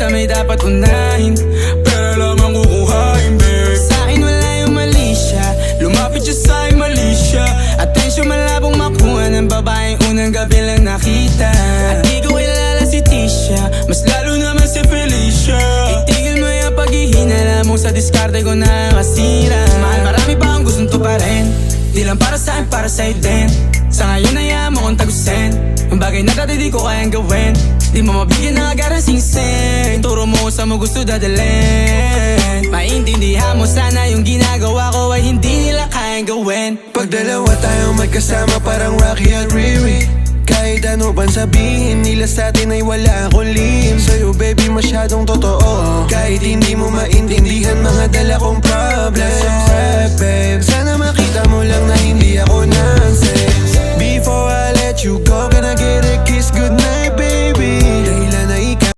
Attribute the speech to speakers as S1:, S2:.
S1: basta may dapat unahin. Pera lang ang kukuhain, babe. Sa'kin wala yung mali siya, lumapit siya sa'kin mali siya. Atensyon malabong makuha ng babaeng unang gabi lang nakita. At di ko kilala si Tisha, mas lalo naman si Felicia. Itigil mo yung paghihinala mo, sa diskarte ko na masira. Mahal, marami pa ang gustong tuparin, di lang para sa'kin, para sa'yo din. Sa ngayon hayaan mo kong tagusin yung bagay na dati di ko kayang gawin. Di mo mabigyan ng agarang singsing, turo mo sa mo gusto dadalhin. Maintindihan mo sana yung ginagawa ko ay hindi nila kayang gawin.
S2: Pag dalawa tayong magkasama parang Rocky at Riri, kahit ano bang sabihin nila sa'tin ay wala akong lihim. Sa'yo baby masyadong totoo, kahit hindi mo maintindihan mga dala kong problems. Babe, sana makita mo lang na hindi ako